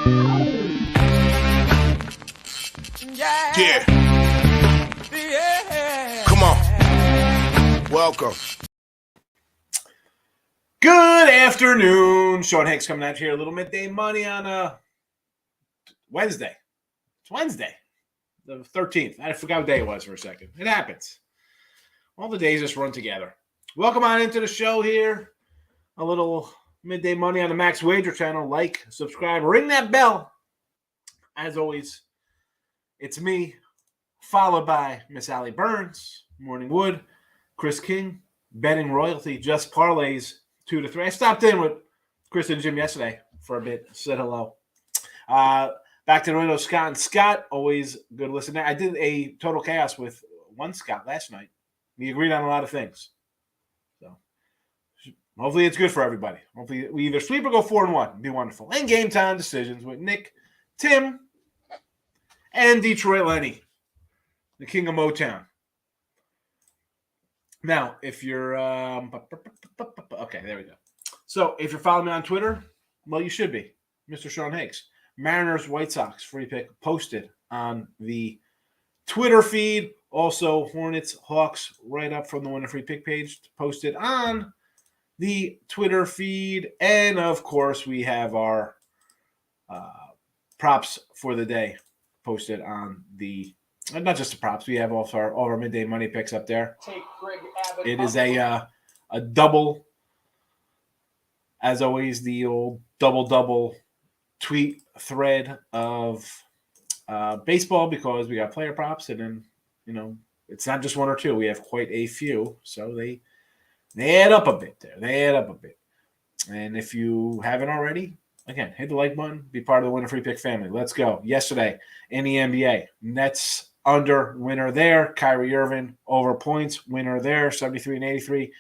Yeah. Come on. Welcome. Good afternoon. Sean Higgs coming out here. A little midday money on Wednesday. It's Wednesday, the 13th. I forgot what day it was for a second. It happens. All the days just run together. Welcome on into the show here. A little midday money on the Max Wager channel. Like, subscribe, ring that bell. As always, it's me, followed by Miss Allie Burns, Morning Wood, Chris King, Betting Royalty, Just Parlays, 2 to 3. I stopped in with Chris and Jim yesterday for a bit, said hello. Back to the window, Scott and Scott, always good to listen. I did a Total Chaos with one Scott last night. We agreed on a lot of things. So hopefully it's good for everybody. Hopefully we either sweep or go 4-1. It'd be wonderful. And game time decisions with Nick, Tim, and Detroit Lenny, the king of Motown. Now, if you're okay, there we go. So, if you're following me on Twitter, well, you should be, Mr. Sean Higgs. Mariners, White Sox, free pick posted on the Twitter feed. Also, Hornets, Hawks, right up from the winner free pick page, posted on the Twitter feed. And, of course, we have our props for the day posted on the, not just the props, we have also all our midday money picks up there. It is a double, as always, the old double tweet thread of baseball, because we got player props, and then, it's not just one or two. We have quite a few, so they add up a bit there. They add up a bit. And if you haven't already, again, hit the like button, be part of the Winner Free Pick family. Let's go. Yesterday in the NBA, Nets under, winner there. Kyrie Irving over points, winner there, 73 and 83.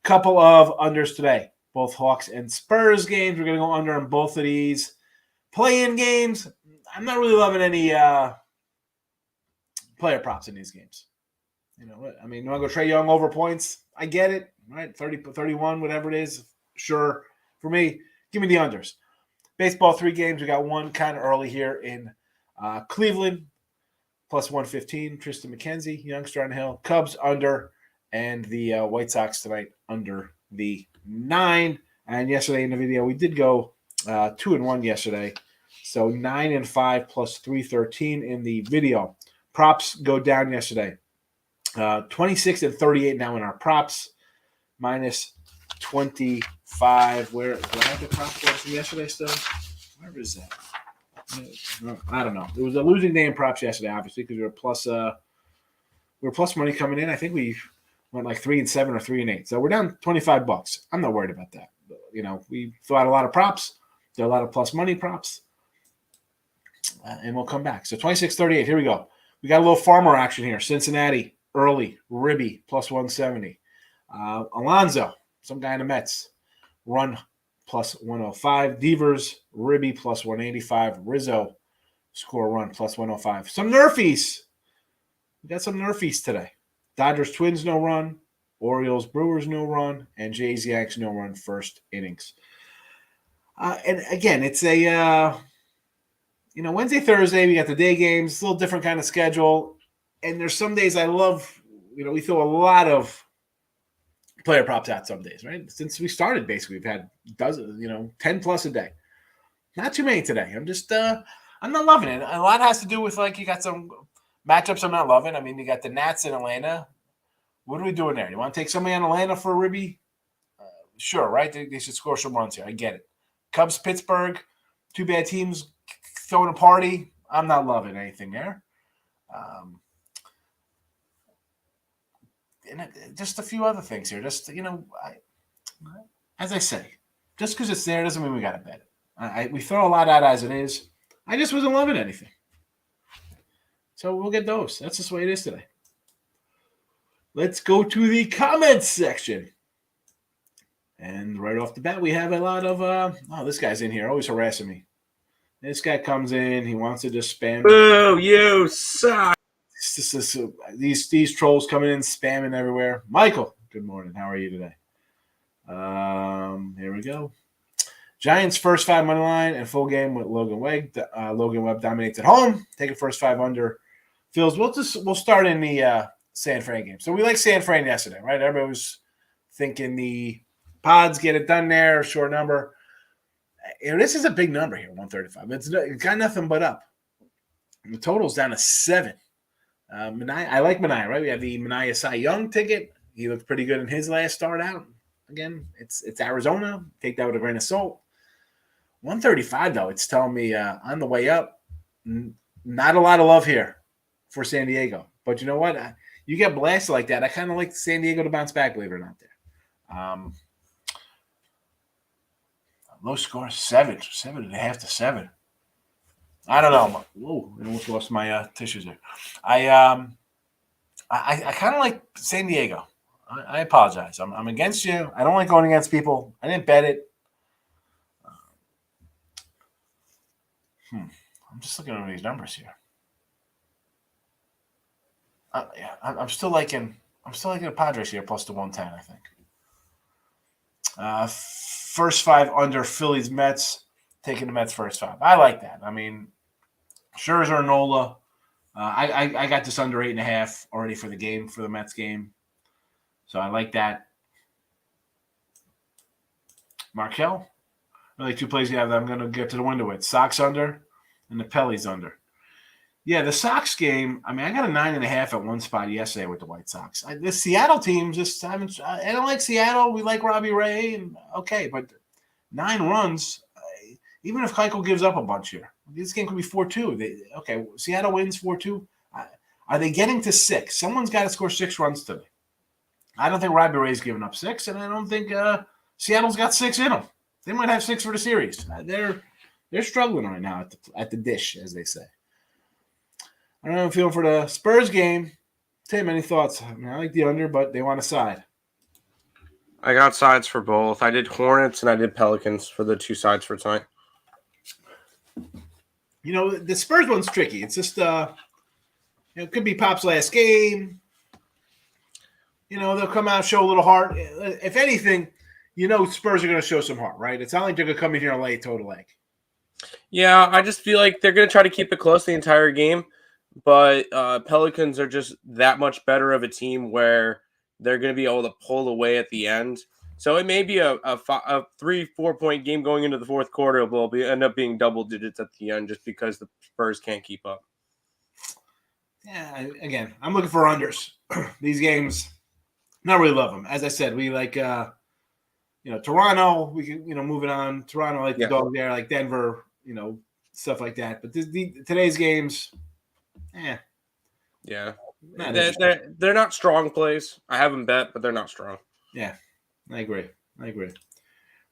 Couple of unders today, both Hawks and Spurs games. We're going to go under on both of these. Play-in games, I'm not really loving any player props in these games. You want to go Trae Young over points? I get it, right? 30, 31, whatever it is. Sure. For me, give me the unders. Baseball, 3 games. We got one kind of early here in Cleveland, plus 115. Tristan McKenzie, youngster on the hill. Cubs under, and the White Sox tonight under the 9. And yesterday in the video, we did go 2-1 yesterday. So 9-5 plus 313 in the video. Props go down yesterday. 26 and 38 now in our props. Minus 25. Where do I have the prop from yesterday still? Where is that? I don't know. It was a losing day in props yesterday, obviously, because we were plus money coming in. I think we went like 3-7 or 3-8. So we're down $25. I'm not worried about that. We threw out a lot of props. There are a lot of plus money props. And we'll come back. So 26-38. Here we go. We got a little farmer action here. Cincinnati, early. Ribby, plus 170. Alonzo, some guy in the Mets. Run, plus 105. Devers, Ribby, plus 185. Rizzo, score run, plus 105. Some Nerfies. We got some Nerfies today. Dodgers, Twins, no run. Orioles, Brewers, no run. And Jays, Yanks, no run, first innings. And again, it's a, Wednesday, Thursday, we got the day games. It's a little different kind of schedule. And there's some days I love, we throw a lot of player props out some days, right? Since we started, basically, we've had 10 plus a day. Not too many today. I'm just, I'm not loving it. A lot has to do with, you got some matchups I'm not loving. You got the Nats in Atlanta. What are we doing there? You want to take somebody on Atlanta for a Ribby? Sure, right? They should score some runs here. I get it. Cubs, Pittsburgh, 2 bad teams throwing a party. I'm not loving anything there. And just a few other things here. Just, as I say, just because it's there doesn't mean we got to bet it. We throw a lot out as it is. I just wasn't loving anything. So we'll get those. That's just the way it is today. Let's go to the comments section. And right off the bat, we have a lot of, this guy's in here, always harassing me. This guy comes in, he wants to just spam. Boo, you suck. These trolls coming in, spamming everywhere. Michael, good morning. How are you today? Here we go. Giants first 5 money line and full game with Logan Webb. Logan Webb dominates at home. Taking first 5 under. Phils, we'll start in the San Fran game. So we like San Fran yesterday, right? Everybody was thinking the Pods get it done there, short number. This is a big number here, 135. It's got nothing but up. The total's down to 7. I like Mania, right? We have the Mania Cy Young ticket. He looked pretty good in his last start out. Again, it's Arizona. Take that with a grain of salt. 135, though, it's telling me on the way up, not a lot of love here for San Diego. But you know what? You get blasted like that. I kind of like San Diego to bounce back, believe it or not, there. Low score, 7.5 to 7. I don't know. Whoa, I almost lost my tissues there. I kind of like San Diego. I apologize. I'm against you. I don't like going against people. I didn't bet it. I'm just looking at these numbers here. I'm still liking the Padres here plus the 110. I think. First 5 under Phillies Mets. Taking the Mets first 5. I like that. I mean, Scherzer and Nola. I got this under 8.5 already for the game, for the Mets game. So I like that. Markel. Really 2 plays you have that I'm going to get to the window with. Sox under and the Pellies under. Yeah, the Sox game, I mean, I got a 9.5 at one spot yesterday with the White Sox. The Seattle team just haven't – I don't like Seattle. We like Robbie Ray. And okay, but 9 runs, even if Keuchel gives up a bunch here, this game could be 4-2. Okay, Seattle wins 4-2. Are they getting to 6? Someone's got to score 6 runs today. I don't think Robbie Ray's giving up 6, and I don't think Seattle's got 6 in them. They might have 6 for the series. They're struggling right now at the dish, as they say. I don't know. I'm feeling for the Spurs game. Tim, any thoughts? I mean, I like the under, but they want a side. I got sides for both. I did Hornets and I did Pelicans for the 2 sides for tonight. You know, the Spurs one's tricky. It's just, it could be Pop's last game. You know, they'll come out, show a little heart. If anything, you know Spurs are going to show some heart, right? It's not like they're going to come in here and lay a total egg. Yeah, I just feel like they're going to try to keep it close the entire game. But Pelicans are just that much better of a team where they're going to be able to pull away at the end. So it may be a 3-4 point game going into the fourth quarter. Will end up being double digits at the end just because the Spurs can't keep up. Yeah, again, I'm looking for unders. These games, not really love them. As I said, we like, Toronto. We can, moving on. Toronto, like the dog there, like Denver, stuff like that. But today's games. Yeah. They're not strong plays. I haven't bet, but they're not strong. Yeah, I agree.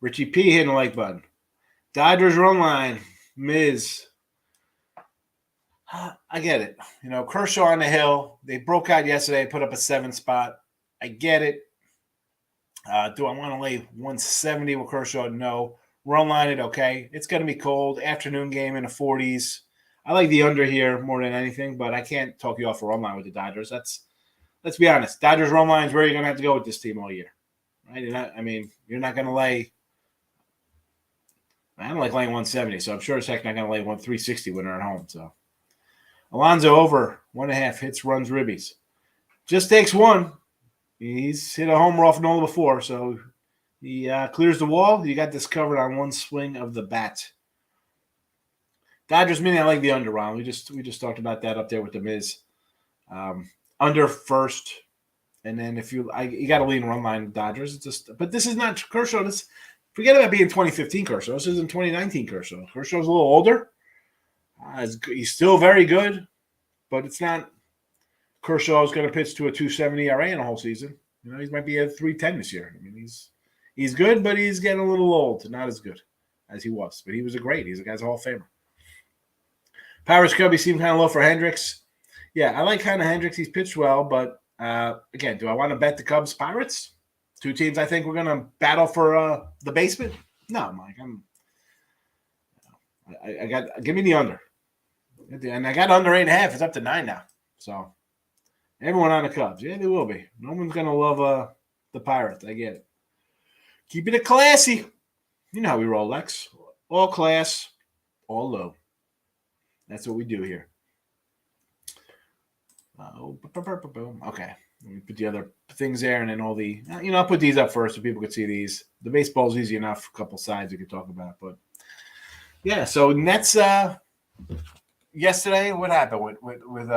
Richie P hitting the like button. Dodgers run line. Miz. I get it. Kershaw on the hill. They broke out yesterday, put up a 7 spot. I get it. Do I want to lay 170 with Kershaw? No. Run line it, okay. It's going to be cold. Afternoon game in the 40s. I like the under here more than anything, but I can't talk you off a run line with the Dodgers. Let's be honest. Dodgers run line is where you're going to have to go with this team all year, right? You're not going to lay. I don't like laying 170, so I'm sure as heck not going to lay 360 when they're at home. So Alonso over 1.5 hits, runs, ribbies. Just takes 1. He's hit a homer off Nola before, so he clears the wall. You got this covered on 1 swing of the bat. Dodgers mini, I like the under, Ron. We just talked about that up there with the Miz. Under first, and then if you got to lean run line Dodgers. But this is not Kershaw. Forget about being 2015 Kershaw. This isn't 2019 Kershaw. Kershaw's a little older. He's still very good, but it's not. Kershaw's going to pitch to a 2.70 ERA in a whole season. He might be at 3.10 this year. He's good, but he's getting a little old. Not as good as he was, but he was He's a guy's Hall of Famer. Pirates Cubby seemed kind of low for Hendricks. Yeah, I like kind of Hendricks. He's pitched well, but again, do I want to bet the Cubs Pirates? 2 teams I think we're going to battle for the basement. No, Mike. Give me the under, and I got under 8.5. It's up to 9 now. So everyone on the Cubs, yeah, they will be. No one's going to love the Pirates. I get it. Keeping it classy. You know how we roll, Lex. All class, all low. That's what we do here. Okay. Let me put the other things there, and then all the, I'll put these up first so people can see these. The baseball's easy enough. A couple sides we could talk about, but yeah. So Nets. Yesterday, what happened with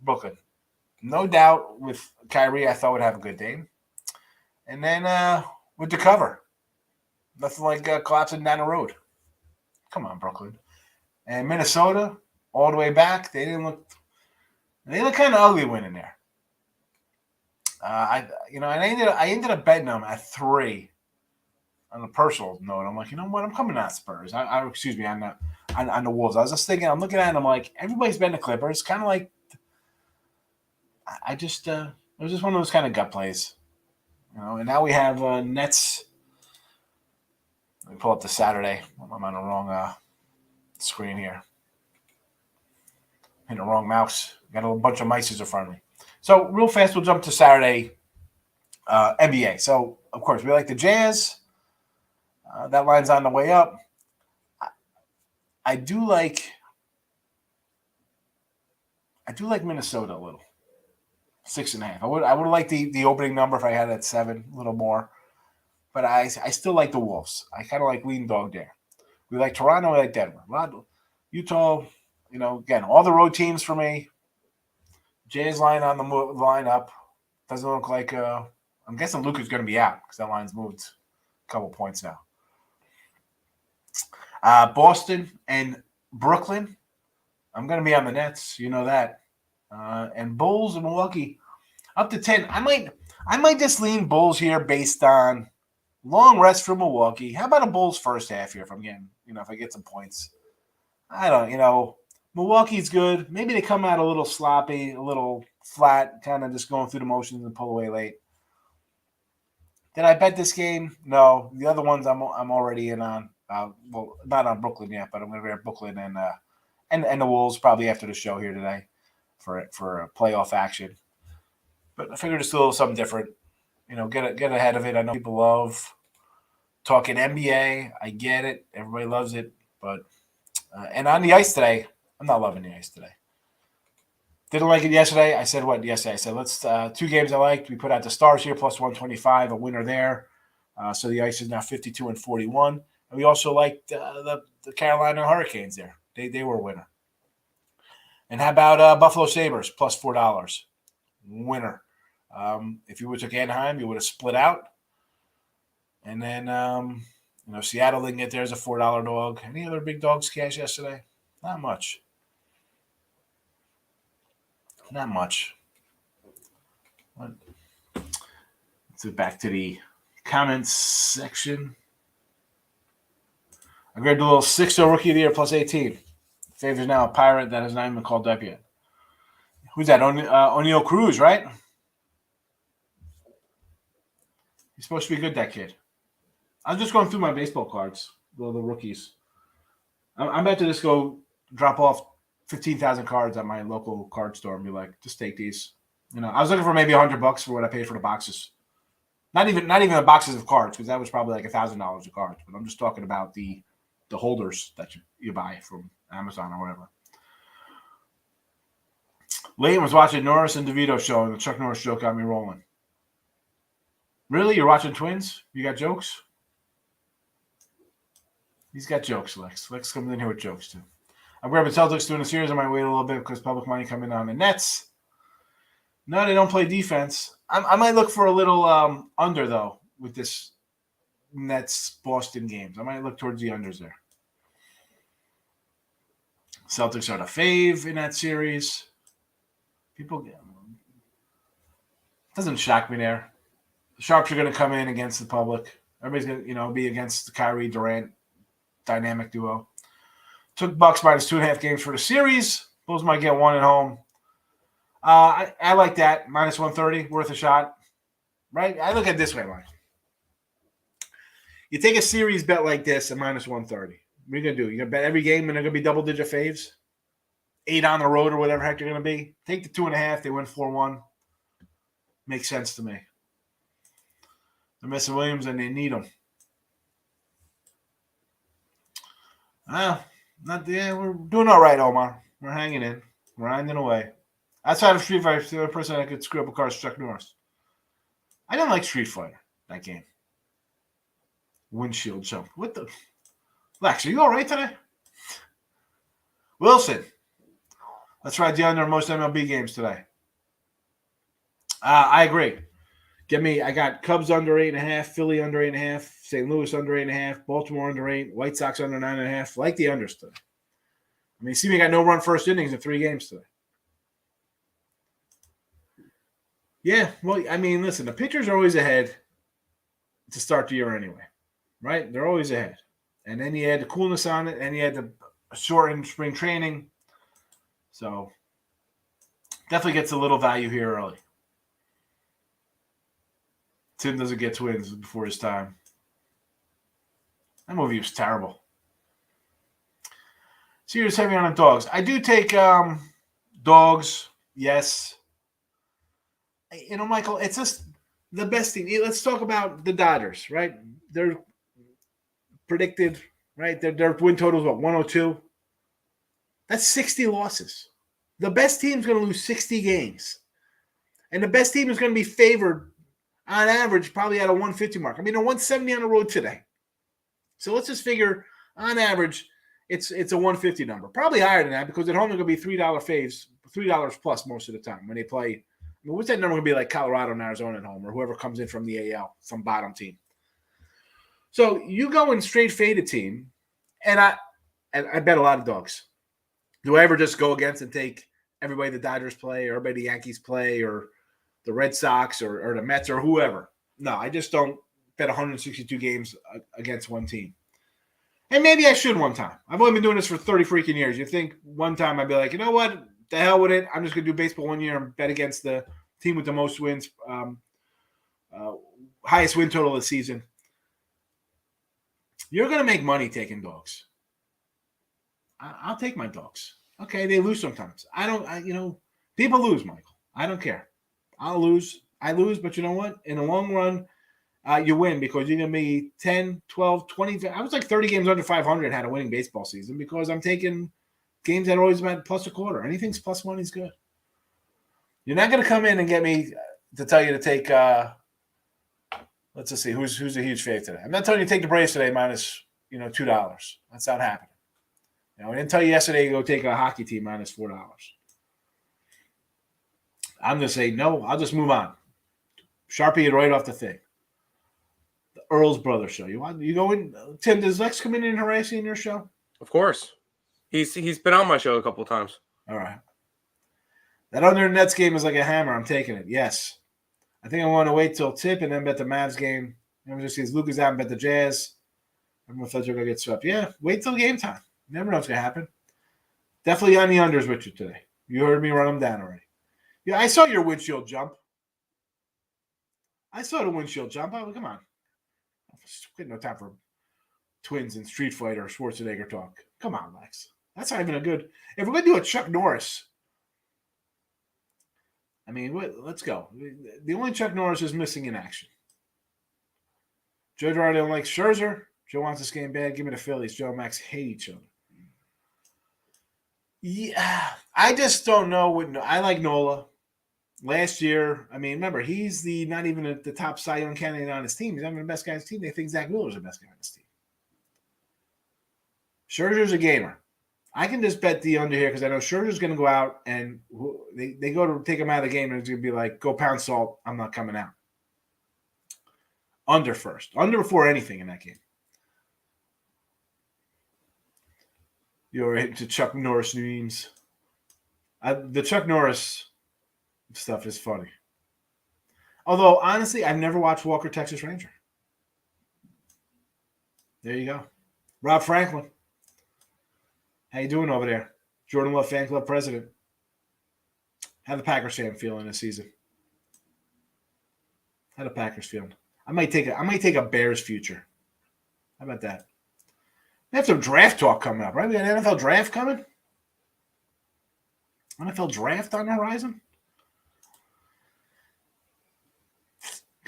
Brooklyn? No doubt with Kyrie, I thought would have a good game, and then with the cover, nothing like collapsing down the road. Come on, Brooklyn. And Minnesota, all the way back, they look kind of ugly winning there. I ended up betting them at 3 on a personal note. I'm like, you know what? I'm coming out Spurs. Excuse me, on the Wolves. I was just thinking, I'm looking at it, I'm like, everybody's betting the Clippers. Kind of like, it was just one of those kind of gut plays. And now we have Nets. Let me pull up the Saturday. I'm on the wrong screen here. Hit the wrong mouse. Got a bunch of mices in front of me. So real fast, we'll jump to Saturday NBA. So, of course, we like the Jazz. That line's on the way up. I do like Minnesota a little. 6.5. I would like the opening number if I had it at 7, a little more. But I still like the Wolves. I kind of like leading dog there. We like Toronto. We like Denver. Utah. Again, all the road teams for me. Jazz line on the line up. Doesn't look like I'm guessing Luka's going to be out because that line's moved a couple points now. Boston and Brooklyn. I'm going to be on the Nets. You know that. And Bulls and Milwaukee up to 10. I might just lean Bulls here based on long rest for Milwaukee. How about a Bulls first half here if I'm getting, if I get some points? I don't, Milwaukee's good. Maybe they come out a little sloppy, a little flat, kind of just going through the motions and pull away late. Did I bet this game? No. The other ones I'm already in on. Well, not on Brooklyn yet, but I'm going to bet Brooklyn and the Wolves probably after the show here today for a playoff action. But I figured it's a little something different. Get ahead of it. I know people love talking NBA. I get it. Everybody loves it. But and on the ice today, I'm not loving the ice today. Didn't like it yesterday. I said what yesterday? I said let's 2 games I liked. We put out the Stars here plus 125, a winner there. So the ice is now 52 and 41. And we also liked the Carolina Hurricanes there. They were a winner. And how about Buffalo Sabres plus $4? Winner. If you would have took Anaheim, you would have split out. And then, Seattle didn't get there as a $4 dog. Any other big dogs cash yesterday? Not much. Not much. Let's get back to the comments section. I grabbed a little 6-0 rookie of the year plus 18. Favors now a Pirate that has not even been called up yet. Who's that? O'Neal Cruz, right? He's supposed to be good, that kid. I'm just going through my baseball cards, the rookies. I'm about to just go drop off 15,000 cards at my local card store and be like, just take these. I was looking for maybe $100 for what I paid for the boxes. Not even the boxes of cards, because that was probably like $1,000 of cards. But I'm just talking about the holders that you buy from Amazon or whatever. Layton was watching Norris and DeVito show, and the Chuck Norris joke got me rolling. Really? You're watching Twins? You got jokes? He's got jokes, Lex. Lex comes in here with jokes, too. I'm grabbing Celtics doing a series. I might wait a little bit because public money coming on the Nets. No, they don't play defense. I might look for a little under, though, with this Nets-Boston games. I might look towards the unders there. Celtics are the fave in that series. Doesn't shock me there. The Sharps are going to come in against the public. Everybody's going to, be against the Kyrie Durant dynamic duo. Took Bucks minus 2.5 games for the series. Bulls might get 1 at home. I like that. Minus 130, worth a shot. Right? I look at it this way, Mike. You take a series bet like this at minus 130. What are you going to do? You're going to bet every game and they're going to be double-digit faves? 8 on the road or whatever heck they're going to be? Take the 2.5. They win 4-1. Makes sense to me. They're missing Williams and they need him. We're doing all right, Omar. We're hanging in, grinding away. Outside of Street Fighter, the only person I could screw up a car is Chuck Norris. I didn't like Street Fighter, that game. Windshield jump. What the? Lex, are you all right today? Wilson. Let's ride the under most MLB games today. I agree. I got Cubs under 8.5, Philly under 8.5, St. Louis under 8.5, Baltimore under 8, White Sox under 9.5. Like the unders today. I mean, see, we got no run first innings in 3 games today. Yeah, well, I mean, listen, the pitchers are always ahead to start the year anyway, right? They're always ahead. And then you add the coolness on it, and you had the shortened spring training. So definitely gets a little value here early. Tim doesn't get Twins before his time. That movie was terrible. So you're just heavy on the dogs. I do take dogs, yes. You know, Michael, it's just the best thing. Let's talk about the Dodgers, right? They're predicted, right? Their win total is what, 102? That's 60 losses. The best team's going to lose 60 games. And the best team is going to be favored on average probably at a 150 mark. I mean, a 170 on the road today. So let's just figure on average it's a 150 number. Probably higher than that because at home they're going to be $3 faves, $3 plus most of the time when they play. I mean, what's that number going to be like Colorado and Arizona at home or whoever comes in from the AL, some bottom team. So you go in straight faded team, and I bet a lot of dogs. Do I ever just go against and take everybody the Dodgers play or everybody the Yankees play or the Red Sox or the Mets or whoever? No, I just don't bet 162 games against one team. And maybe I should one time. I've only been doing this for 30 freaking years. You think one time I'd be like, you know what? The hell with it. I'm just going to do baseball one year and bet against the team with the most wins, highest win total of the season. You're going to make money taking dogs. I'll take my dogs. Okay, they lose sometimes. People lose, Michael. I don't care. I'll lose. I lose, but you know what? In the long run, you win because you're going to be 10, 12, 20. I was like 30 games under 500 had a winning baseball season because I'm taking games that are always about plus a quarter. Anything's plus money is good. You're not going to come in and get me to tell you to take let's just see who's a huge fave today. I'm not telling you to take the Braves today minus $2. That's not happening. I didn't tell you yesterday to go take a hockey team minus $4. I'm going to say no. I'll just move on. Sharpie it right off the thing. The Earl's Brother show. You go in? Tim, does Lex come in and harass you in your show? Of course. He's been on my show a couple of times. All right. That under Nets game is like a hammer. I'm taking it. Yes. I think I want to wait till tip and then bet the Mavs game. Everyone just sees Luka's out and bet the Jazz. Everyone thought you're going to get swept. Yeah, wait till game time. Never know what's going to happen. Definitely on the unders with you today. You heard me run them down already. Yeah, I saw your windshield jump. I saw the windshield jump. Oh, come on. I've no time for Twins and Street Fighter or Schwarzenegger talk. Come on, Lex. That's not even a good – if we're going to do a Chuck Norris, I mean, let's go. The only Chuck Norris is missing in action. Joe Girardi don't like Scherzer. Joe wants this game bad. Give me the Phillies. Joe and Max hate each other. Yeah, I just don't know. I like Nola. Last year, I mean, remember, he's not even the top Cy Young candidate on his team. He's not even the best guy on his team. They think Zach Wheeler's the best guy on his team. Scherzer's a gamer. I can just bet the under here because I know Scherzer's going to go out and they go to take him out of the game and it's going to be like, go pound salt. I'm not coming out. Under first. Under before anything in that game. You're into Chuck Norris memes. The Chuck Norris stuff is funny. Although, honestly, I've never watched Walker, Texas Ranger. There you go. Rob Franklin. How you doing over there? Jordan Love Fan Club president. How the Packers fan feeling this season? How the Packers feeling? I might take a Bears future. How about that? We have some draft talk coming up, right? We got an NFL draft coming. NFL draft on the horizon.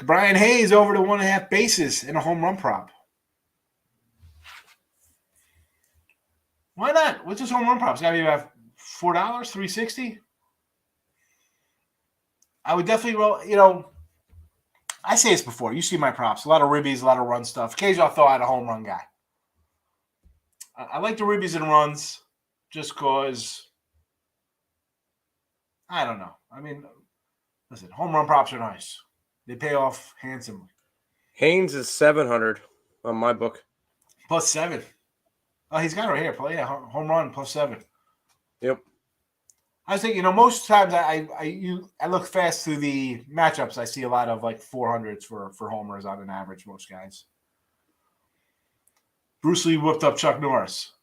Brian Hayes over to 1.5 bases in a home run prop. Why not? What's his home run props? Got to be about $4, $3.60. I would definitely roll. I say this before. You see my props. A lot of ribbies, a lot of run stuff. Occasionally I'll throw out a home run guy. I like the ribbies and runs just because, I don't know. I mean, listen, home run props are nice. They pay off handsomely. Haynes is 700 on my book. +7. Oh, he's got it right here. Yeah, home run +7. Yep. I was thinking, most times I look fast through the matchups. I see a lot of like 400s for homers on an average, most guys. Bruce Lee whooped up Chuck Norris.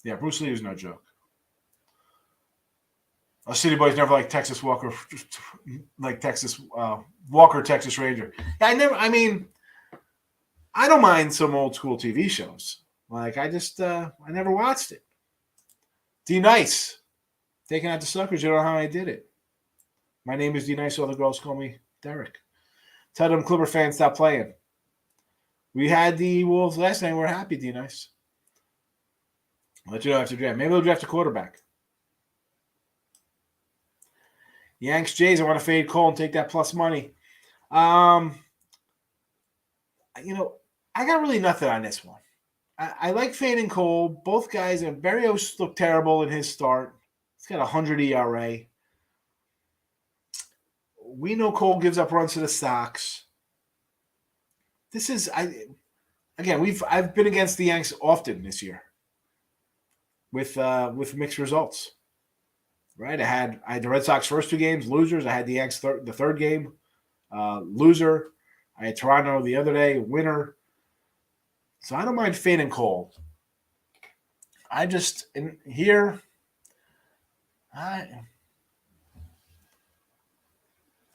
Yeah, Bruce Lee was no joke. Us City Boys never like Texas Walker, Walker, Texas Ranger. I don't mind some old school TV shows. Like I never watched it. D Nice. Taking out the suckers, you don't know how I did it. My name is D Nice, all the girls call me Derek. Tell them Clipper fans stop playing. We had the Wolves last night. We're happy, D Nice. I'll let you know after draft. Maybe they'll draft a quarterback. Yanks, Jays, I want to fade Cole and take that plus money. I got really nothing on this one. I like fading Cole. Both guys, Berrios looked terrible in his start. He's got 100 ERA. We know Cole gives up runs to the Sox. I've been against the Yanks often this year with mixed results. Right? I had the Red Sox first 2 games, losers. I had the Yanks the third game, loser. I had Toronto the other day, winner. So I don't mind fading Cole. I don't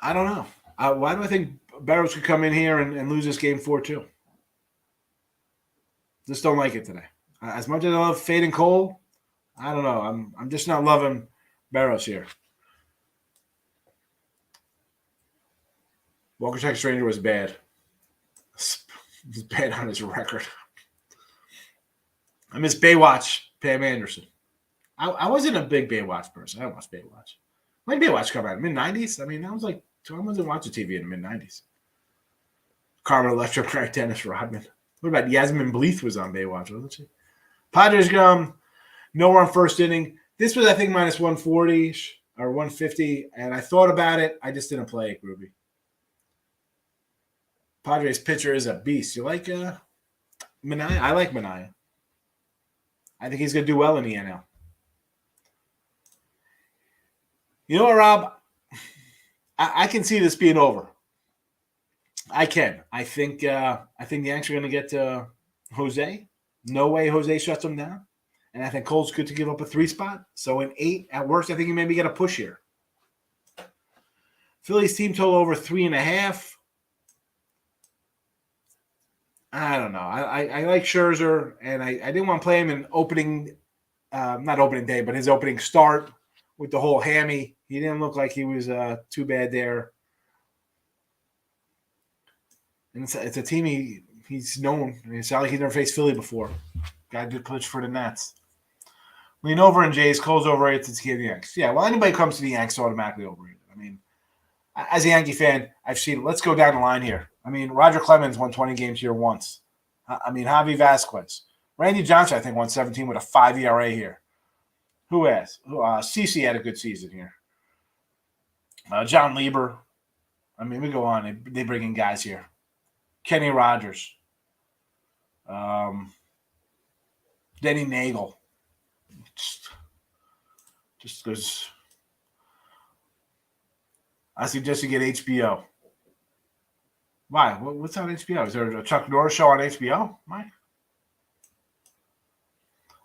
know. Why do I think Barrows could come in here and lose this game 4-2? Just don't like it today. As much as I love fading Cole, I don't know. I'm just not loving Barrows here. Walker Texas Ranger was bad. He's bad on his record. I miss Baywatch, Pam Anderson. I wasn't a big Baywatch person. I don't watch Baywatch. When did Baywatch come out? Mid-90s? I mean, I wasn't watching TV in the mid-90s. Carmen Electra, Craig Dennis Rodman. What about Yasmin Bleeth was on Baywatch, wasn't she? Padres nowhere on first inning. This was, I think, minus 140 or 150, and I thought about it. I just didn't play it, Groovy. Padres pitcher is a beast. You like Minaya? I like Minaya. I think he's going to do well in the NL. You know what, Rob? I can see this being over. I can. I think the Yanks are going to get Jose. No way Jose shuts them down. And I think Cole's good to give up a 3 spot. So in 8, at worst, I think he maybe get a push here. Phillies team total over 3.5. I don't know. I like Scherzer, and I didn't want to play him in not opening day, but his opening start with the whole hammy. He didn't look like he was too bad there. And it's a team he's known. I mean, it's not like he's never faced Philly before. Got a good pitch for the Nats. Lean over in Jays, Cole's overrated to the Yanks. Yeah, well, anybody comes to the Yanks automatically overrated. I mean, as a Yankee fan, I've seen it. Let's go down the line here. I mean, Roger Clemens won 20 games here once. I mean, Javi Vasquez. Randy Johnson, I think, won 17 with a 5 ERA here. Who has? CeCe had a good season here. John Lieber. I mean, we go on. They bring in guys here. Kenny Rogers. Denny Nagel. Just because I suggest you get HBO. Why? What's on HBO? Is there a Chuck Norris show on HBO, Mike?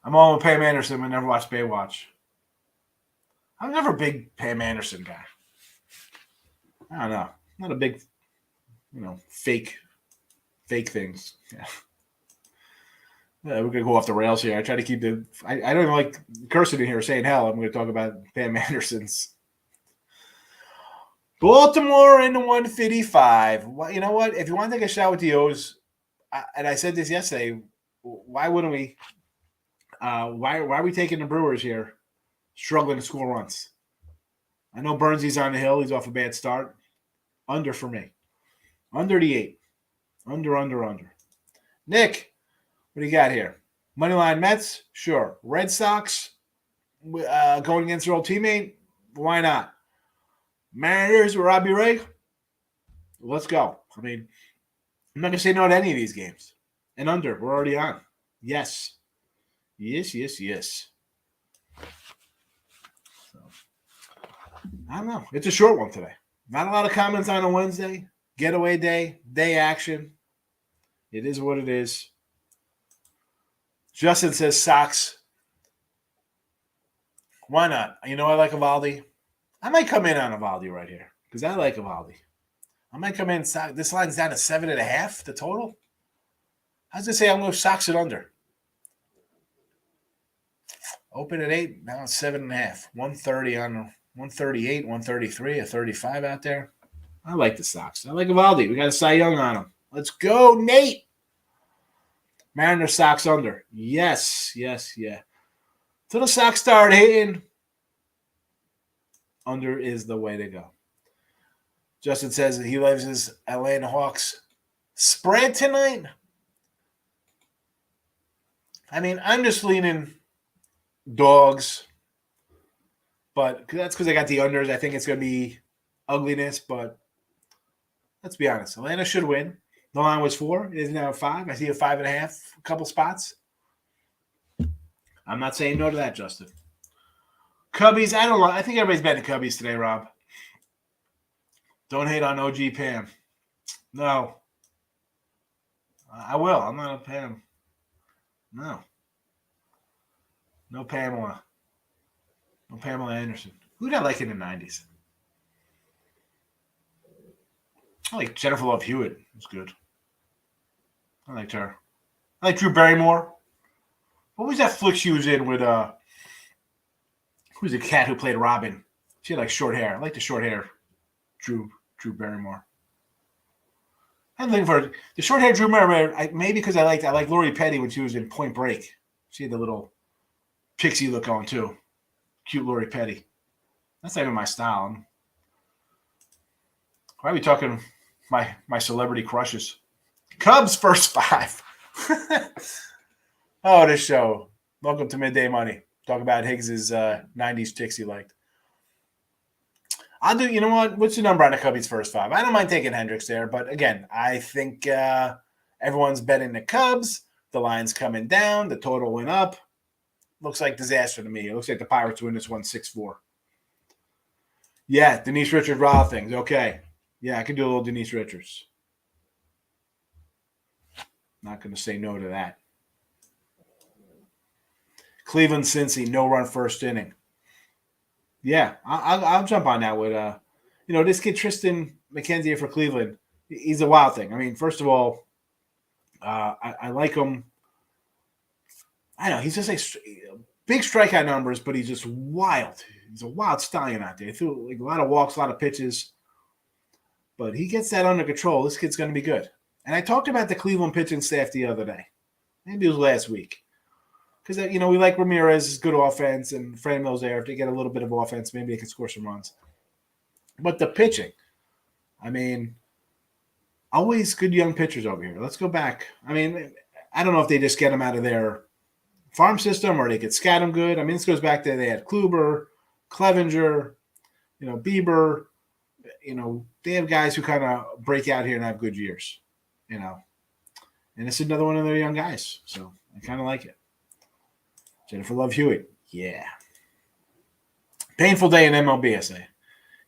I'm all with Pam Anderson. I never watched Baywatch. I'm never a big Pam Anderson guy. I don't know. Not a big, fake things. Yeah. We're going to go off the rails here. I try to keep I don't even like cursing in here saying hell. I'm going to talk about Pam Anderson's. Baltimore in the 155. Well, you know what? If you want to take a shot with the O's, and I said this yesterday, why wouldn't we? Why are we taking the Brewers here, struggling to score runs? I know Burnsy's on the hill. He's off a bad start. Under for me. Under the 8. Under. Nick, what do you got here? Moneyline Mets? Sure. Red Sox? Going against their old teammate? Why not? Mariners with Robbie Ray? Let's go. I mean, I'm not going to say no to any of these games. And under, we're already on. Yes. So, I don't know. It's a short one today. Not a lot of comments on a Wednesday. Getaway day action. It is what it is. Justin says Sox. Why not? You know I like Evaldi. I might come in on Evaldi right here because I like Evaldi. I might come in. This line's down to 7.5, the total. I was going to say I'm going to Sox it under. Open at 8, now it's 7.5. 130 on 138, 133, a 35 out there. I like the Sox. I like Evaldi. We got a Cy Young on him. Let's go, Nate. Mariners Sox under. Yes. Till the Sox start hitting, under is the way to go. Justin says that he loves his Atlanta Hawks spread tonight. I mean, I'm just leaning dogs, but that's because I got the unders. I think it's going to be ugliness, but let's be honest. Atlanta should win. The line was 4. It is now 5. I see a 5.5, a couple spots. I'm not saying no to that, Justin. Cubbies, I don't know. I think everybody's betting the Cubbies today, Rob. Don't hate on OG Pam. No. I will. I'm not a Pam. No. No Pamela. No Pamela Anderson. Who did I like in the 90s? I like Jennifer Love Hewitt. It was good. I liked her. I like Drew Barrymore. What was that flick she was in with who's the cat who played Robin? She had like short hair. I like the short hair. Drew Barrymore. I'm looking for the short hair Drew Barrymore. Maybe because I like Lori Petty when she was in Point Break. She had the little pixie look on too. Cute Lori Petty. That's not even my style. Why are we talking my celebrity crushes? Cubs first 5. Oh, this show. Welcome to Midday Money. Talk about Higgs's 90s chicks he liked. I'll do, you know what? What's the number on the Cubbies first 5? I don't mind taking Hendricks there, but again, I think everyone's betting the Cubs. The line's coming down. The total went up. Looks like disaster to me. It looks like the Pirates win this one 6-4. Yeah, Denise Richards raw things. Okay. Yeah, I can do a little Denise Richards. Not going to say no to that. Cleveland Cincy, no run first inning. Yeah, I'll jump on that with this kid Tristan McKenzie for Cleveland. He's a wild thing. I mean, first of all, I like him. I know he's just big strikeout numbers, but he's just wild. He's a wild stallion out there. He threw like a lot of walks, a lot of pitches, but he gets that under control. This kid's going to be good. And I talked about the Cleveland pitching staff the other day. Maybe it was last week. Because, we like Ramirez's good offense and Franmil's there. If they get a little bit of offense, maybe they can score some runs. But the pitching, I mean, always good young pitchers over here. Let's go back. I mean, I don't know if they just get them out of their farm system or they could scat them good. I mean, this goes back to they had Kluber, Clevenger, Bieber. They have guys who kind of break out here and have good years, And it's another one of their young guys. So I kind of like it. Jennifer Love Hewitt. Yeah. Painful day in MLB, I say.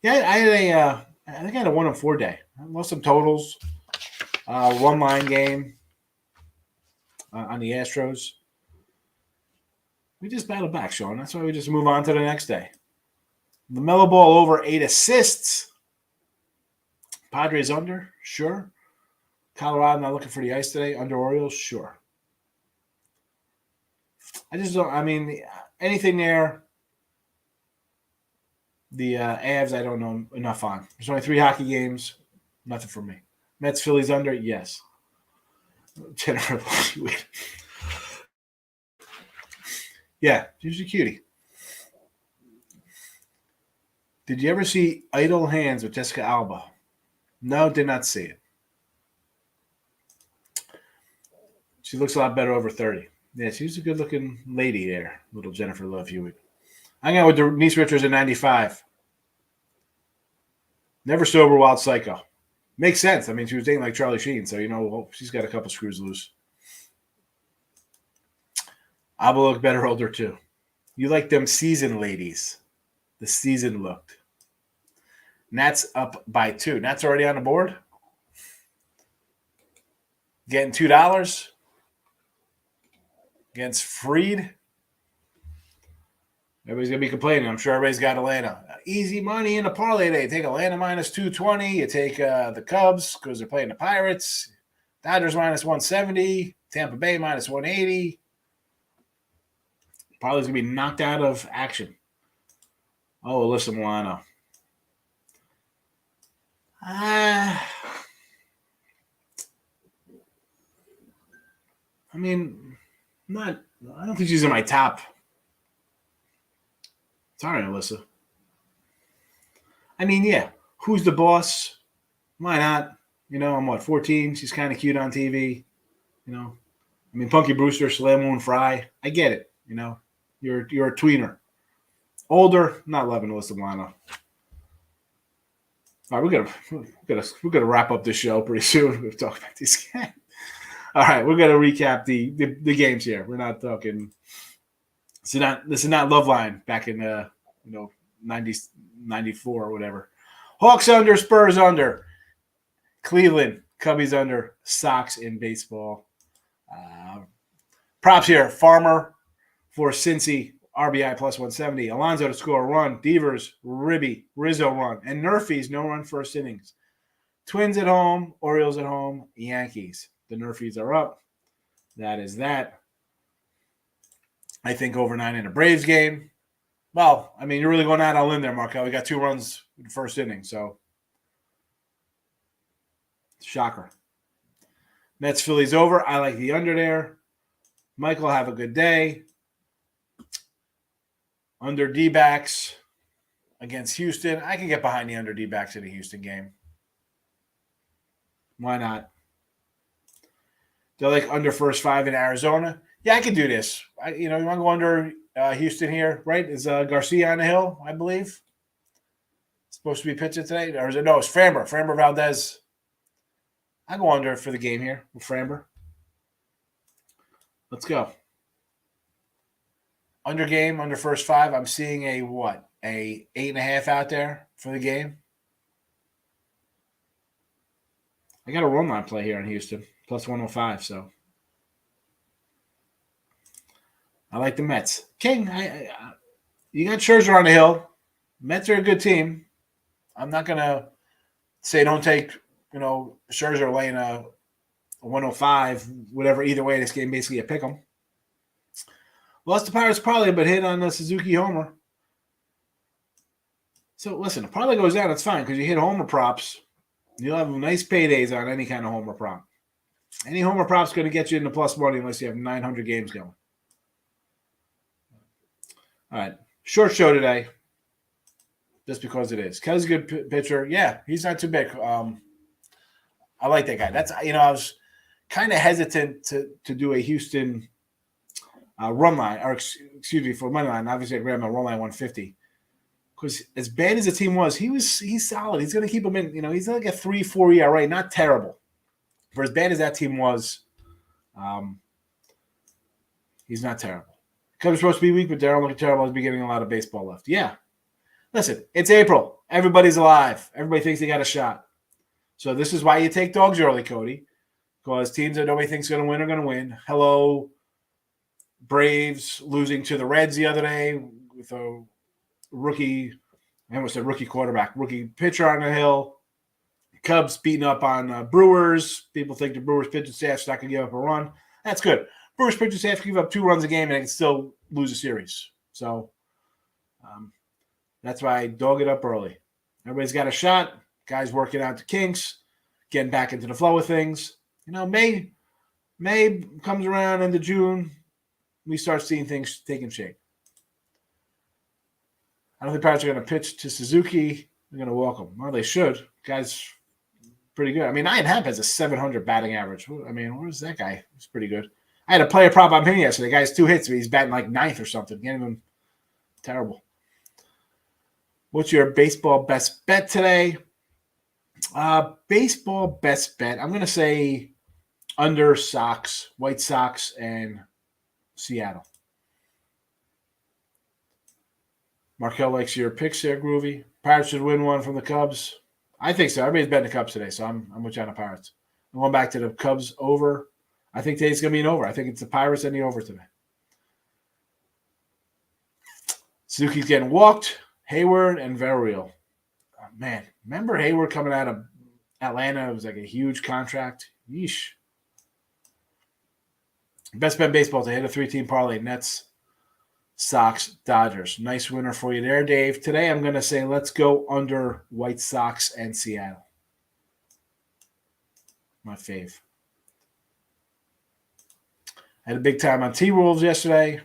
Yeah, I think I had a 1-4 day. I lost some totals. One-line game on the Astros. We just battled back, Sean. That's why we just move on to the next day. LaMelo Ball over 8 assists. Padres under? Sure. Colorado not looking for the ice today. Under Orioles? Sure. I just don't – I mean, anything there, the Avs I don't know enough on. There's only 3 hockey games. Nothing for me. Mets, Phillies under? Yes. Jennifer Yeah, she's a cutie. Did you ever see Idle Hands with Jessica Alba? No, did not see it. She looks a lot better over 30. Yeah, she's a good-looking lady there, little Jennifer Love Hewitt. I hang out with Denise Richards in 95. Never sober, wild psycho. Makes sense. I mean, she was dating like Charlie Sheen, so she's got a couple screws loose. Alba look better older too. You like them seasoned ladies. The seasoned looked. Nats up by 2. Nats already on the board. Getting $2 against Freed. Everybody's going to be complaining. I'm sure everybody's got Atlanta. Easy money in a parlay day. Take Atlanta minus 220. You take the Cubs because they're playing the Pirates. Dodgers minus 170. Tampa Bay minus 180. Parlay's going to be knocked out of action. Oh, Alyssa Milano. I don't think she's in my top. Sorry, Alyssa. Yeah. Who's the boss? Why not? I'm 14. She's kind of cute on TV. Punky Brewster, Slam Moon Fry. I get it. You're a tweener. Older, not loving Alyssa Milano. All right, we're gonna wrap up this show pretty soon. We've talked about these guys. All right, we're gonna recap the games here. We're not talking. This is not Love Line back in 90, 94 or whatever. Hawks under, Spurs under, Cleveland Cubbies under, Sox in baseball. Props here: Farmer for Cincy, RBI plus 170. Alonso to score a run. Devers, Ribby, Rizzo run. And Nerfies, no run first innings. Twins at home, Orioles at home, Yankees. The Nerfies are up. That is that. I think over 9 in a Braves game. Well, you're really going out all in there, Marco. We got 2 runs in the first inning, so shocker. Mets Phillies over. I like the under there. Michael, have a good day. Under D-backs against Houston. I can get behind the under D-backs in the Houston game. Why not? They're like under first 5 in Arizona. Yeah, I can do this. You want to go under Houston here, right? Is Garcia on the hill, I believe? Supposed to be pitching today? Or is it? No, it's Framber. Framber Valdez. I go under for the game here with Framber. Let's go. Under game, under first 5. I'm seeing a 8.5 out there for the game. I got a run line play here on Houston, plus 105, so. I like the Mets. King, you got Scherzer on the hill. Mets are a good team. I'm not going to say don't take, Scherzer laying a 105, whatever. Either way, this game basically a pick 'em. Lost the Pirates probably, but hit on the Suzuki homer. So listen, if parlay goes down, it's fine because you hit homer props. You'll have nice paydays on any kind of homer prop. Any homer prop's going to get you into plus money unless you have 900 games going. All right, short show today, just because it is. Kelly's a good pitcher. Yeah, he's not too big. I like that guy. That's I was kind of hesitant to do a Houston run line, or excuse me, for money line. Obviously, I grabbed my run line 150 because as bad as the team was, he's solid. He's going to keep him in. He's like a 3.4 ERA, not terrible. For as bad as that team was, he's not terrible. Cubs supposed to be weak, but Darryl looking terrible. He's getting a lot of baseball left. Yeah. Listen, it's April. Everybody's alive. Everybody thinks they got a shot. So this is why you take dogs early, Cody, because teams that nobody thinks are going to win are going to win. Hello, Braves losing to the Reds the other day with a rookie quarterback, rookie pitcher on the hill. Cubs beating up on Brewers. People think the Brewers pitching staff's not going to give up a run. That's good. Brewers pitching staff can give up 2 runs a game and they can still lose a series. So that's why I dog it up early. Everybody's got a shot. Guys working out the kinks, getting back into the flow of things. May comes around into June. We start seeing things taking shape. I don't think Pirates are going to pitch to Suzuki. They're going to walk him. Well, they should. Guy's pretty good. I mean, Ian Happ has a 700 batting average. I mean, where's that guy? He's pretty good. I had a player prop on him yesterday. The guy's 2 hits, but he's batting like 9th or something. Getting him terrible. What's your baseball best bet today? Baseball best bet. I'm going to say under Sox, White Sox, and Seattle. Markel likes your picks there, Groovy. Pirates should win one from the Cubs. I think so. Everybody's betting the Cubs today, so I'm with you on the Pirates. I'm going back to the Cubs over. I think today's going to be an over. I think it's the Pirates and the over today. Suzuki's getting walked. Hayward and Villarreal. Oh, man, remember Hayward coming out of Atlanta? It was like a huge contract. Yeesh. Best bet baseball to hit a 3-team parlay. Nets, Sox, Dodgers. Nice winner for you there, Dave. Today I'm going to say let's go under White Sox and Seattle. My fave. I had a big time on T-Wolves yesterday.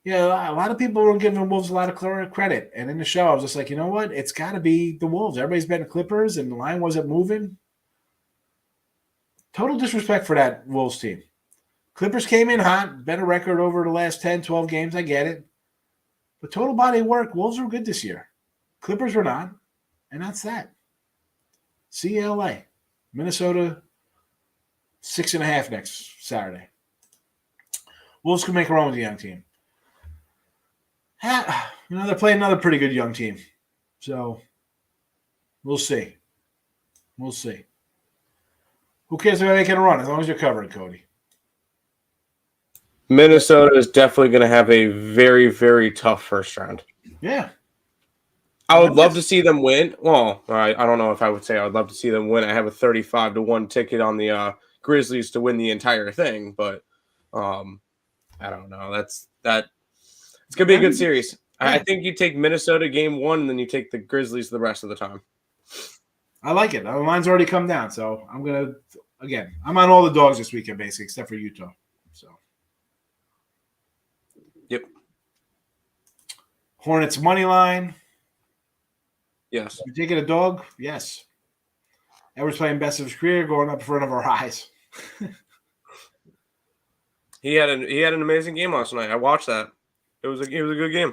Yeah, a lot of people were giving the Wolves a lot of credit. And in the show, I was just like, you know what? It's got to be the Wolves. Everybody's betting the Clippers, and the line wasn't moving. Total disrespect for that Wolves team. Clippers came in hot, better record over the last 10, 12 games. I get it. But total body of work, Wolves were good this year. Clippers were not. And that's that. CLA. Minnesota, 6.5 next Saturday. Wolves can make a run with the young team. They're playing another pretty good young team. So, we'll see. We'll see. Who cares if they're making a run as long as you're covering, Cody? Minnesota is definitely going to have a very, very tough first round. Yeah. I would love to see them win. Well, I don't know if I would say I would love to see them win. I have a 35-1 ticket on the Grizzlies to win the entire thing, but I don't know. It's going to be a good series. I think you take Minnesota game 1, and then you take the Grizzlies the rest of the time. I like it. The line's already come down, so I'm going to, again, I'm on all the dogs this weekend, basically, except for Utah. So. Yep. Hornets money line. Yes. You taking a dog? Yes. Edwards playing best of his career, going up in front of our eyes. He had an amazing game last night. I watched that. It was a good game.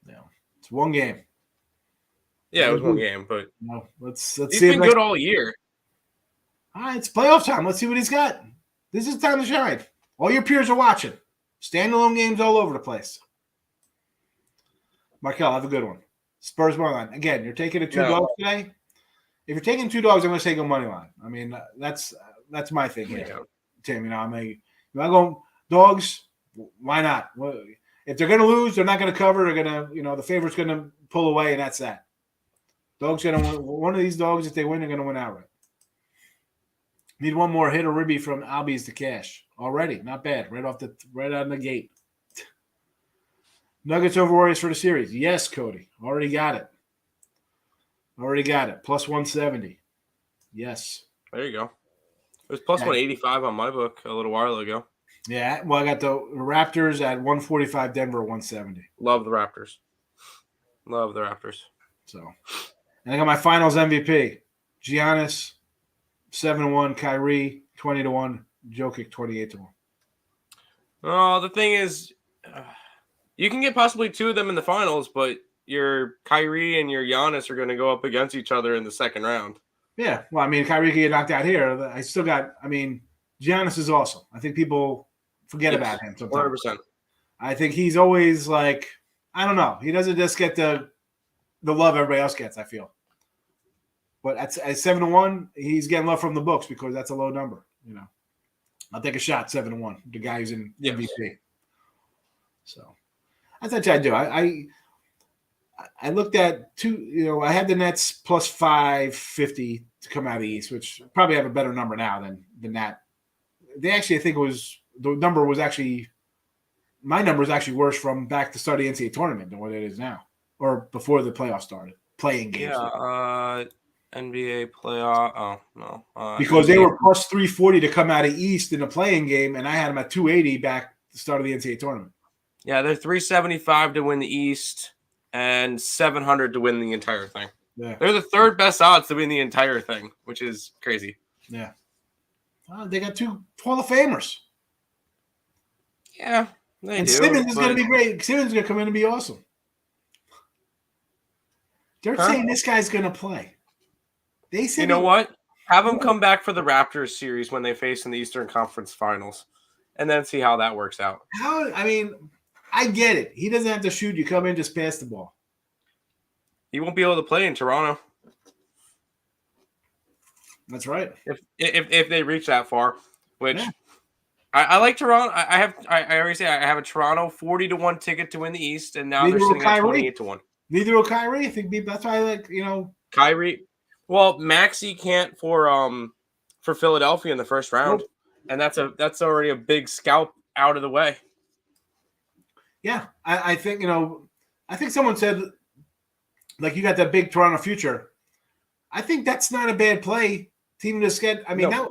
Yeah, it's one game. Yeah, it was one game, but let's he's see. Been good all year. All right, it's playoff time. Let's see what he's got. This is time to shine. All your peers are watching. Standalone games all over the place. Markel, have a good one. Spurs money line. Again, you're taking a 2 dogs today. If you're taking 2 dogs, I'm going to say go money line. I mean, that's my thing here, Tim. I'm going dogs. Why not? Well, if they're going to lose, they're not going to cover. They're going to, the favorite's going to pull away, and that's that. Dogs going to win. One of these dogs, if they win, they're going to win outright. Need one more hit or ribby from Albies to cash already. Not bad. Right out of the gate. Nuggets over Warriors for the series. Yes, Cody. Already got it. Plus 170. Yes. There you go. It was plus 185 on my book a little while ago. Yeah. Well, I got the Raptors at 145, Denver 170. Love the Raptors. So, and I got my finals MVP. Giannis, 7-1. Kyrie, 20-1. Jokic, 28-1. Oh, the thing is, you can get possibly 2 of them in the finals, but your Kyrie and your Giannis are going to go up against each other in the second round. Yeah. Well, I mean, Kyrie can get knocked out here. I still got – Giannis is awesome. I think people forget about him sometimes. 100%. I think he's always like – I don't know. He doesn't just get the love everybody else gets, I feel. But at 7-1, he's getting love from the books because that's a low number. I'll take a shot, 7-1. The guy who's in MVP. So that's what I do. I looked at 2. I had the Nets plus 550 to come out of the East, which probably have a better number now than that. They actually, I think the number was actually my number is actually worse from back to start the NCAA tournament than what it is now, or before the playoffs started, playing games. Yeah, NBA playoff. Oh no, because they were plus 340 to come out of East in the playing game, and I had them at 280 back at the start of the NCAA tournament. Yeah, they're 375 to win the East. and 700 to win the entire thing. Yeah. They're the third best odds to win the entire thing, which is crazy. Yeah. They got 2 Hall of Famers. Yeah, they And do. Simmons is going to be great. Simmons is going to come in and be awesome. They're saying this guy's going to play. They said, you know what? Have him come back for the Raptors series when they face in the Eastern Conference Finals, and then see how that works out. I get it. He doesn't have to shoot. You come in, just pass the ball. He won't be able to play in Toronto. That's right. If they reach that far, which I like Toronto. I already say I have a Toronto 40-1 ticket to win the East, and now they're sitting at 28-1. Neither will Kyrie. I think that's why I like Kyrie. Well, Maxey can't for Philadelphia in the first round, and that's already a big scalp out of the way. Yeah, I think I think someone said like you got that big Toronto future. I think that's not a bad play. Team to get. Now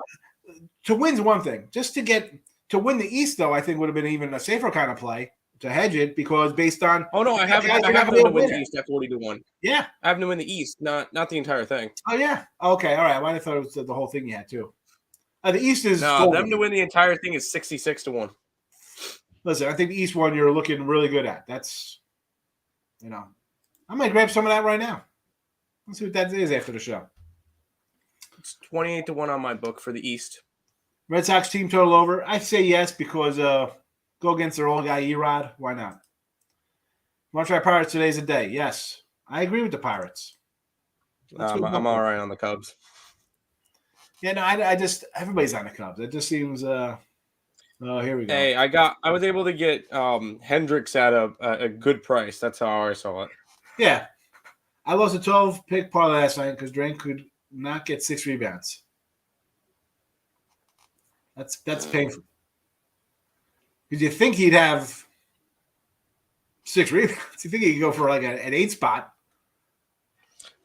to win's one thing. Just to win the East though, I think would have been even a safer kind of play to hedge it because based on. Oh no, I have them to win the East at 40-1. Yeah, I have them to win the East, not the entire thing. Oh yeah. Okay. All right. Well, I thought it was the whole thing you had too. The East is them to win the entire thing is 66-1. Listen, I think the East one you're looking really good at. That's, I might grab some of that right now. Let's see what that is after the show. It's 28-1 on my book for the East. Red Sox team total over. I say yes because go against their old guy Erod. Why not? Want to try Pirates? Today's a day. Yes, I agree with the Pirates. I'm all right on the Cubs. Yeah, no, I just everybody's on the Cubs. It just seems. Oh, here we go. Hey, I was able to get Hendricks at a good price. That's how I saw it. Yeah, I lost a 12-pick parlay last night because Drain could not get 6 rebounds. That's painful. Because you think he'd have 6 rebounds. You think he could go for like an 8 spot.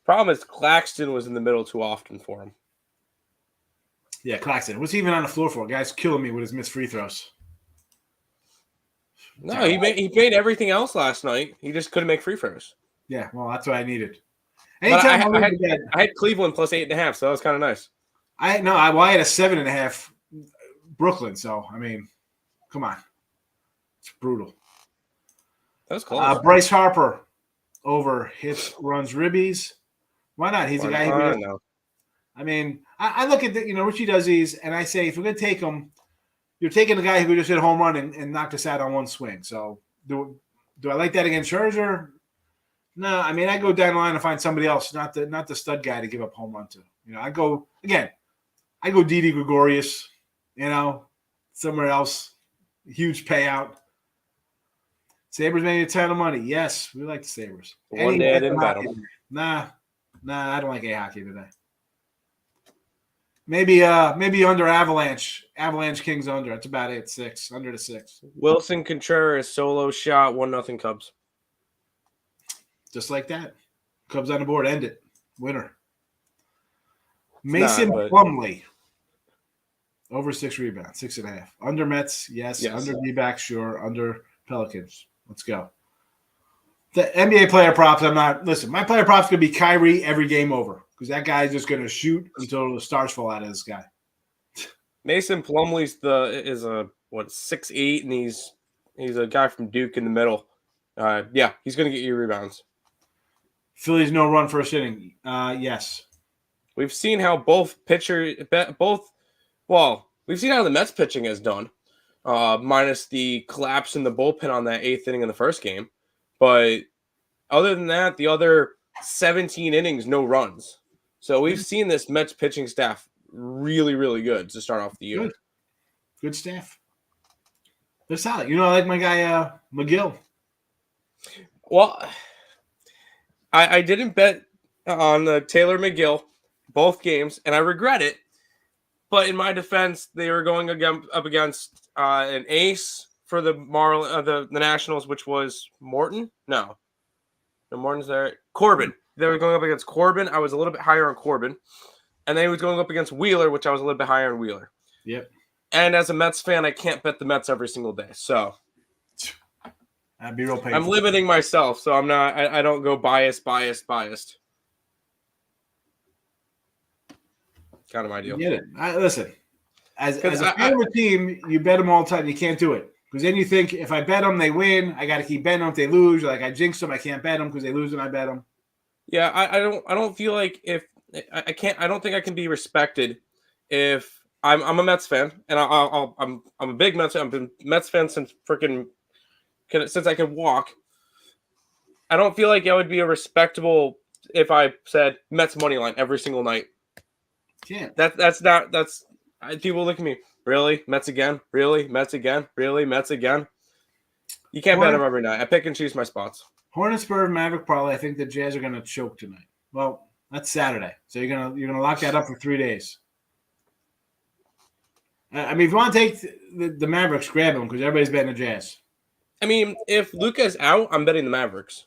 Problem is Claxton was in the middle too often for him. Yeah, Claxton. What's he even on the floor for? Guy's killing me with his missed free throws. No, he made everything else last night. He just couldn't make free throws. Yeah, well, that's what I needed. Anytime I had Cleveland plus 8.5, so that was kind of nice. I had a 7.5 Brooklyn. So come on, it's brutal. That was close. Bryce Harper over hits, runs, ribbies. Why not? He's a guy who. I look at Richie does these, and I say if we're gonna take him, you're taking a guy who just hit a home run and knocked us out on one swing. So do I like that against Scherzer? No, I go down the line and find somebody else, not the stud guy to give up home run to. I go Didi Gregorius, somewhere else, huge payout. Sabres made a ton of money. Yes, we like the Sabres. One day I didn't bet them. Nah, I don't like A-hockey today. Maybe under Avalanche. Avalanche Kings under. That's about it. 6 under to 6. Wilson Contreras solo shot 1-0 Cubs. Just like that. Cubs on the board. End it. Winner. Mason Plumlee. Over 6 rebounds. 6.5. Under Mets. Yes. Under D-backs. Sure. Under Pelicans. Let's go. The NBA player props. My player props going to be Kyrie every game over. Because that guy's just going to shoot until the stars fall out of this guy. Mason Plumlee's is 6'8", and he's a guy from Duke in the middle. He's going to get you rebounds. Phillies no run first inning. Yes. We've seen how we've seen how the Mets pitching has done, minus the collapse in the bullpen on that 8th inning in the first game. But other than that, the other 17 innings, no runs. So we've seen this Mets pitching staff really, really good to start off the year. Good staff. They're solid. I like my guy McGill. Well, I didn't bet on Taylor McGill both games, and I regret it. But in my defense, they were going up against an ace for the Nationals, which was Morton. No, Morton's there. Corbin. They were going up against Corbin. I was a little bit higher on Corbin. And then he was going up against Wheeler, which I was a little bit higher on Wheeler. Yep. And as a Mets fan, I can't bet the Mets every single day. So That'd be real painful. I'm limiting myself, so I'm not. I don't go biased. Kind of my deal. Get it? Listen, as a 'Cause fan of a team, you bet them all the time. You can't do it because then you think if I bet them, they win. I got to keep betting them if they lose. You're like I jinx them. I can't bet them because they lose and I bet them. Yeah, I don't feel like if I can't. I don't think I can be respected if I'm a Mets fan, and I'm a big Mets fan. I've been Mets fan since I could walk. I don't feel like I would be a respectable if I said Mets money line every single night. Can't. That's people look at me. Really? Mets again? Really? Mets again? Really? Mets again? You can't bet them every night. I pick and choose my spots. Hornets, Spurs, Maverick parlay. I think the Jazz are going to choke tonight. Well, that's Saturday, so you're gonna lock that up for 3 days. I mean, if you want to take the Mavericks, grab them because everybody's betting the Jazz. I mean, if Luka's out, I'm betting the Mavericks.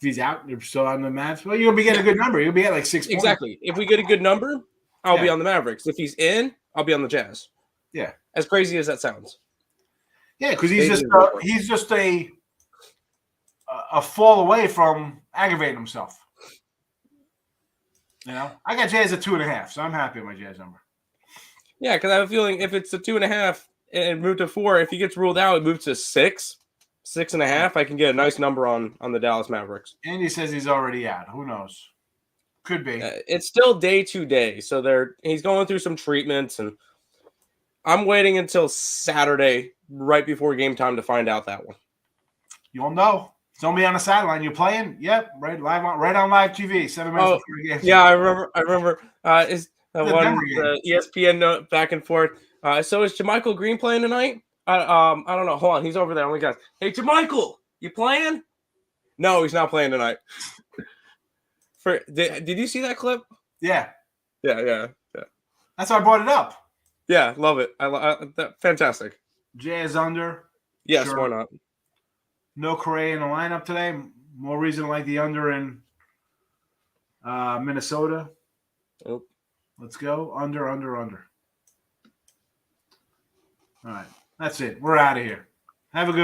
If he's out, they're still on the Mavs. Well, you'll be getting a good number. You'll be at like 6 points. Exactly. If we get a good number, I'll be on the Mavericks. If he's in, I'll be on the Jazz. Yeah. As crazy as that sounds. Yeah, because he's just a fall away from aggravating himself. You know, I got Jazz at 2.5, so I'm happy with my Jazz number. Yeah, because I have a feeling if it's a 2.5 and move to 4, if he gets ruled out, it moves to 6.5. I can get a nice number on the Dallas Mavericks. And he says he's already out. Who knows? Could be. It's still day to day, so he's going through some treatments, and I'm waiting until Saturday, right before game time, to find out that one. You'll know. It's only on the sideline. You playing? Yep, right on live TV. 7 minutes before the game. Yeah, I remember. Is the one the ESPN note back and forth. So is JaMychal Green playing tonight? I don't know. Hold on, he's over there. Oh my gosh. Hey, JaMychal, you playing? No, he's not playing tonight. Did you see that clip? Yeah. Yeah. That's why I brought it up. Yeah, love it. Fantastic. Jazz under. Yes, sure. Why not? No Correa in the lineup today. More reason to like the under in Minnesota. Nope. Let's go. Under. All right. That's it. We're out of here. Have a good